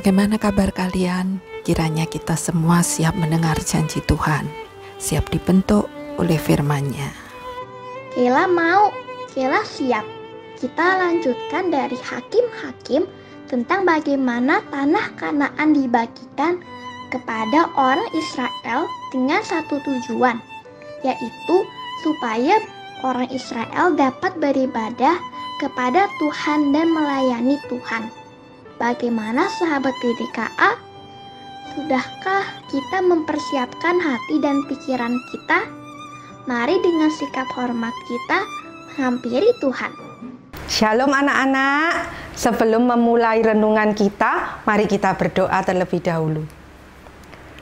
Bagaimana kabar kalian? Kiranya kita semua siap mendengar janji Tuhan, siap dibentuk oleh firman-Nya. Kela mau, Kela siap. Kita lanjutkan dari Hakim-Hakim tentang bagaimana tanah Kanaan dibagikan kepada orang Israel dengan satu tujuan, yaitu supaya orang Israel dapat beribadah kepada Tuhan dan melayani Tuhan. Bagaimana sahabat PDKA? Sudahkah kita mempersiapkan hati dan pikiran kita? Mari dengan sikap hormat kita menghampiri Tuhan. Shalom anak-anak. Sebelum memulai renungan kita, mari kita berdoa terlebih dahulu.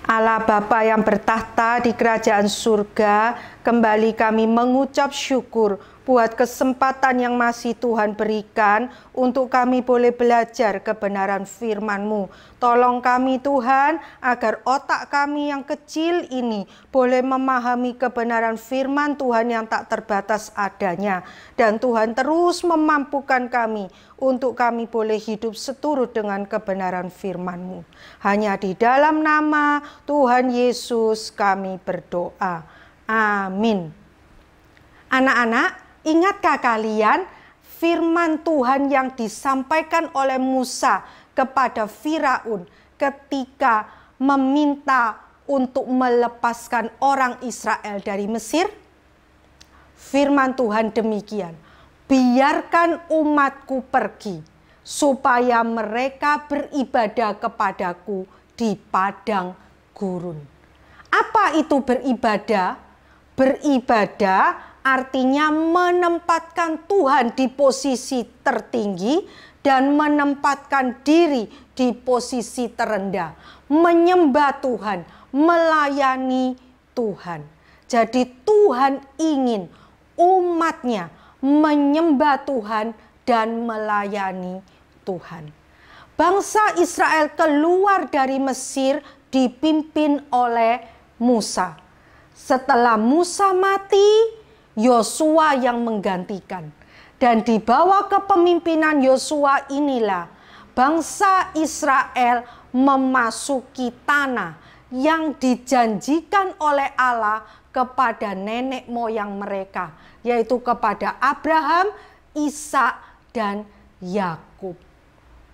Allah Bapa yang bertahta di kerajaan surga, kembali kami mengucap syukur buat kesempatan yang masih Tuhan berikan untuk kami boleh belajar kebenaran firman-Mu. Tolong kami Tuhan, agar otak kami yang kecil ini boleh memahami kebenaran firman Tuhan yang tak terbatas adanya. Dan Tuhan terus memampukan kami untuk kami boleh hidup seturut dengan kebenaran firman-Mu. Hanya di dalam nama Tuhan Yesus kami berdoa. Amin. Anak-anak, ingatkah kalian firman Tuhan yang disampaikan oleh Musa kepada Firaun ketika meminta untuk melepaskan orang Israel dari Mesir? Firman Tuhan demikian, biarkan umatku pergi supaya mereka beribadah kepadaku di padang gurun. Apa itu beribadah? Beribadah artinya menempatkan Tuhan di posisi tertinggi dan menempatkan diri di posisi terendah. Menyembah Tuhan, melayani Tuhan. Jadi Tuhan ingin umatnya menyembah Tuhan dan melayani Tuhan. Bangsa Israel keluar dari Mesir dipimpin oleh Musa. Setelah Musa mati, Yosua yang menggantikan. Dan di bawah kepemimpinan Yosua inilah bangsa Israel memasuki tanah yang dijanjikan oleh Allah kepada nenek moyang mereka, yaitu kepada Abraham, Ishak, dan Yakub.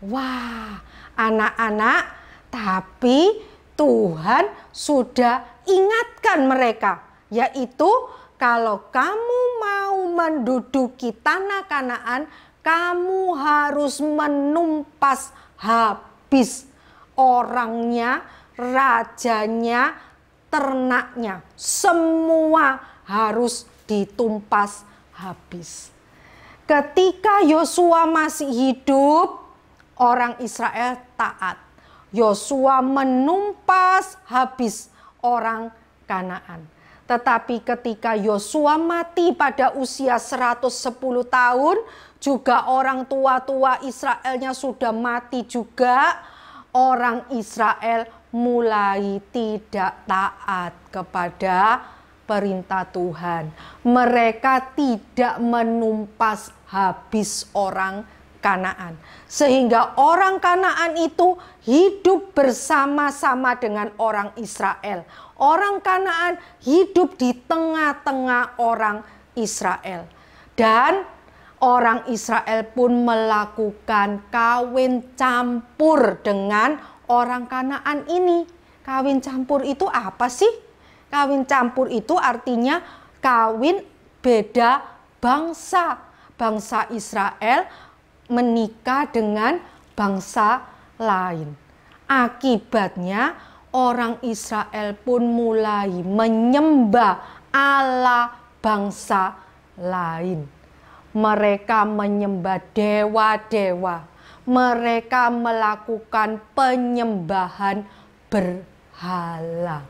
Wah, anak-anak, tapi Tuhan sudah ingatkan mereka, yaitu kalau kamu mau menduduki tanah Kanaan, kamu harus menumpas habis orangnya, rajanya, ternaknya. Semua harus ditumpas habis. Ketika Yosua masih hidup, orang Israel taat. Yosua menumpas habis orang Kanaan. Tetapi ketika Yosua mati pada usia 110 tahun, juga orang tua-tua Israelnya sudah mati juga, orang Israel mulai tidak taat kepada perintah Tuhan. Mereka tidak menumpas habis orang Kanaan. Sehingga orang Kanaan itu hidup bersama-sama dengan orang Israel. Orang Kanaan hidup di tengah-tengah orang Israel. Dan orang Israel pun melakukan kawin campur dengan orang Kanaan ini. Kawin campur itu apa sih? Kawin campur itu artinya kawin beda bangsa. Bangsa Israel menikah dengan bangsa lain. Akibatnya orang Israel pun mulai menyembah Allah bangsa lain. Mereka menyembah dewa-dewa. Mereka melakukan penyembahan berhala.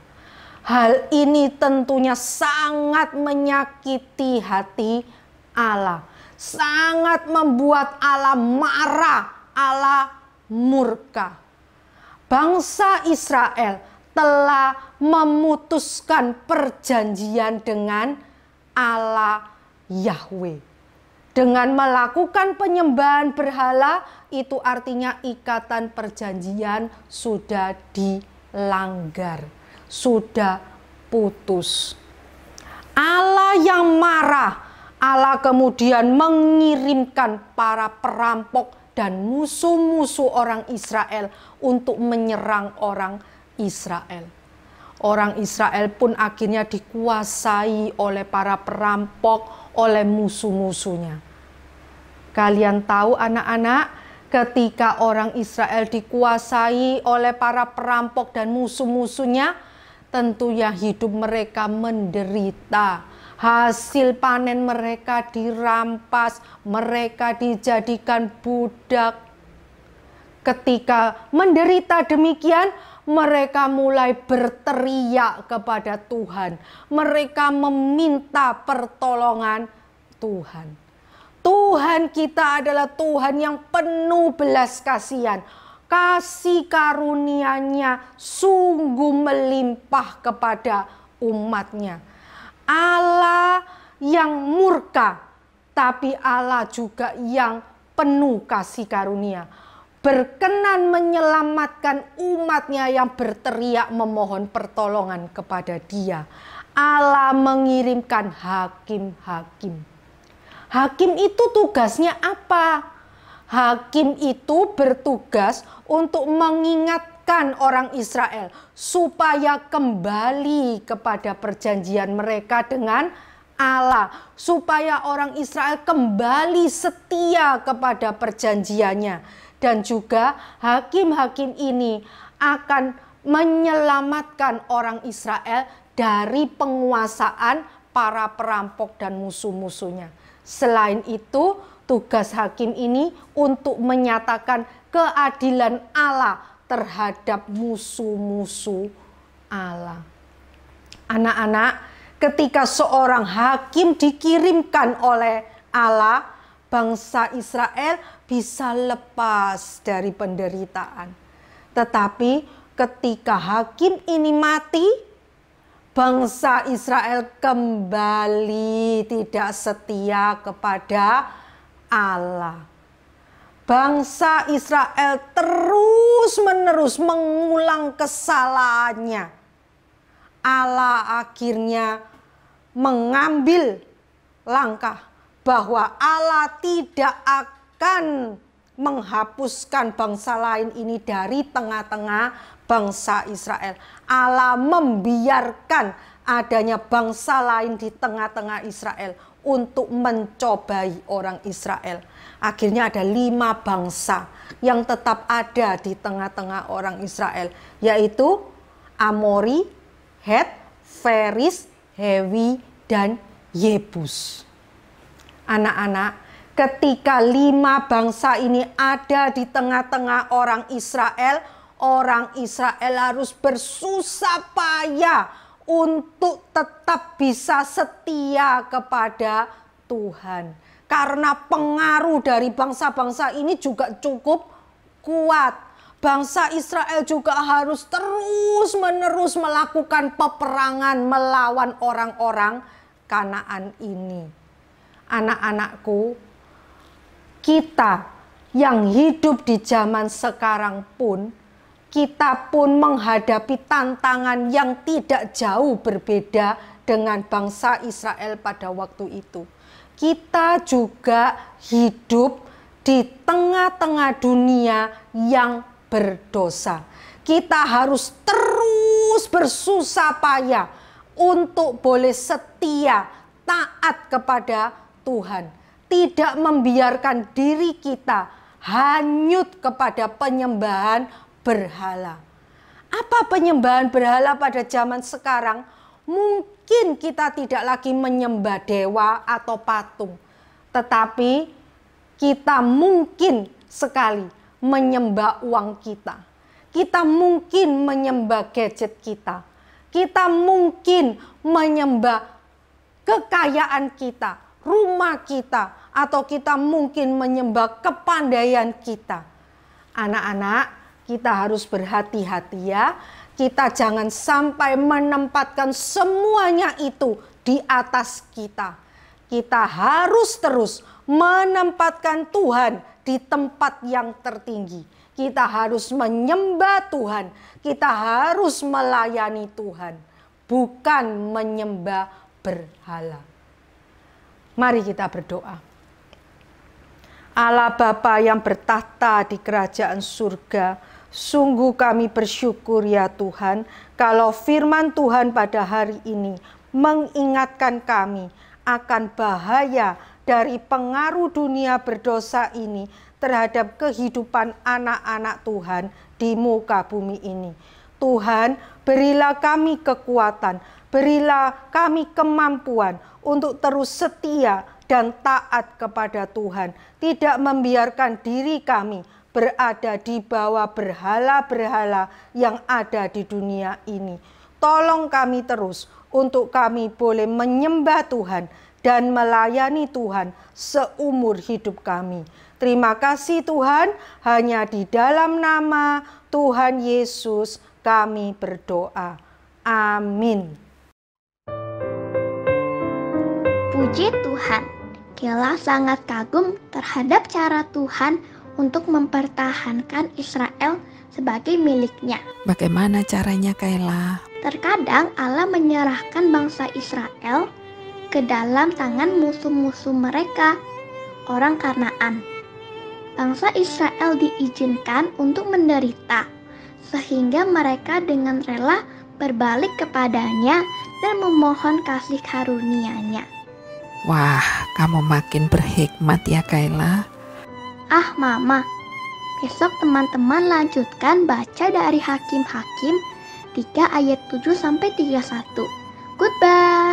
Hal ini tentunya sangat menyakiti hati Allah. Sangat membuat Allah marah, Allah murka. Bangsa Israel telah memutuskan perjanjian dengan Allah Yahweh. Dengan melakukan penyembahan berhala, itu artinya ikatan perjanjian sudah dilanggar, sudah putus. Allah yang marah, Allah kemudian mengirimkan para perampok dan musuh-musuh orang Israel untuk menyerang orang Israel. Orang Israel pun akhirnya dikuasai oleh para perampok, oleh musuh-musuhnya. Kalian tahu anak-anak, ketika orang Israel dikuasai oleh para perampok dan musuh-musuhnya, tentunya hidup mereka menderita. Hasil panen mereka dirampas, mereka dijadikan budak. Ketika menderita demikian, mereka mulai berteriak kepada Tuhan. Mereka meminta pertolongan Tuhan. Tuhan kita adalah Tuhan yang penuh belas kasihan. Kasih karunia-Nya sungguh melimpah kepada umat-Nya. Allah yang murka, tapi Allah juga yang penuh kasih karunia. Berkenan menyelamatkan umat-Nya yang berteriak memohon pertolongan kepada Dia. Allah mengirimkan hakim-hakim. Hakim itu tugasnya apa? Hakim itu bertugas untuk mengingatkan orang Israel supaya kembali kepada perjanjian mereka dengan Allah, supaya orang Israel kembali setia kepada perjanjiannya. Dan juga hakim-hakim ini akan menyelamatkan orang Israel dari penguasaan para perampok dan musuh-musuhnya. Selain itu, tugas hakim ini untuk menyatakan keadilan Allah terhadap musuh-musuh Allah. Anak-anak, ketika seorang hakim dikirimkan oleh Allah, bangsa Israel bisa lepas dari penderitaan. Tetapi ketika hakim ini mati, bangsa Israel kembali tidak setia kepada Allah. Bangsa Israel terus-menerus mengulang kesalahannya. Allah akhirnya mengambil langkah bahwa Allah tidak akan menghapuskan bangsa lain ini dari tengah-tengah bangsa Israel. Allah membiarkan adanya bangsa lain di tengah-tengah Israel untuk mencobai orang Israel. Akhirnya ada 5 bangsa yang tetap ada di tengah-tengah orang Israel, yaitu Amori, Het, Feris, Hewi, dan Yebus. Anak-anak, ketika 5 bangsa ini ada di tengah-tengah orang Israel harus bersusah payah untuk tetap bisa setia kepada Tuhan. Karena pengaruh dari bangsa-bangsa ini juga cukup kuat. Bangsa Israel juga harus terus-menerus melakukan peperangan melawan orang-orang Kanaan ini. Anak-anakku, kita yang hidup di zaman sekarang pun, kita pun menghadapi tantangan yang tidak jauh berbeda dengan bangsa Israel pada waktu itu. Kita juga hidup di tengah-tengah dunia yang berdosa. Kita harus terus bersusah payah untuk boleh setia, taat kepada Tuhan, tidak membiarkan diri kita hanyut kepada penyembahan berhala. Apa penyembahan berhala pada zaman sekarang? Mungkin kita tidak lagi menyembah dewa atau patung, tetapi kita mungkin sekali menyembah uang kita. Kita mungkin menyembah gadget kita. Kita mungkin menyembah kekayaan kita, rumah kita, atau kita mungkin menyembah kepandaian kita. Anak-anak, kita harus berhati-hati ya. Kita jangan sampai menempatkan semuanya itu di atas kita. kita harus terus menempatkan Tuhan di tempat yang tertinggi. Kita harus menyembah Tuhan, kita harus melayani Tuhan, bukan menyembah berhala. Mari kita berdoa. Allah Bapa yang bertahta di kerajaan surga, sungguh kami bersyukur ya Tuhan, kalau firman Tuhan pada hari ini mengingatkan kami akan bahaya dari pengaruh dunia berdosa ini terhadap kehidupan anak-anak Tuhan di muka bumi ini. Tuhan, berilah kami kekuatan, berilah kami kemampuan untuk terus setia dan taat kepada Tuhan. Tidak membiarkan diri kami berada di bawah berhala-berhala yang ada di dunia ini. Tolong kami terus untuk kami boleh menyembah Tuhan dan melayani Tuhan seumur hidup kami. Terima kasih Tuhan, hanya di dalam nama Tuhan Yesus kami berdoa. Amin. Puji Tuhan, Kela sangat kagum terhadap cara Tuhan untuk mempertahankan Israel sebagai miliknya. Bagaimana caranya, Kayla? Terkadang Allah menyerahkan bangsa Israel ke dalam tangan musuh-musuh mereka, orang Kanaan. Bangsa Israel diizinkan untuk menderita, sehingga mereka dengan rela berbalik kepadanya dan memohon kasih karunia-Nya. Wah, kamu makin berhikmat ya, Kayla. Ah, Mama, besok teman-teman lanjutkan baca dari Hakim-Hakim 3 ayat 7-31. Goodbye.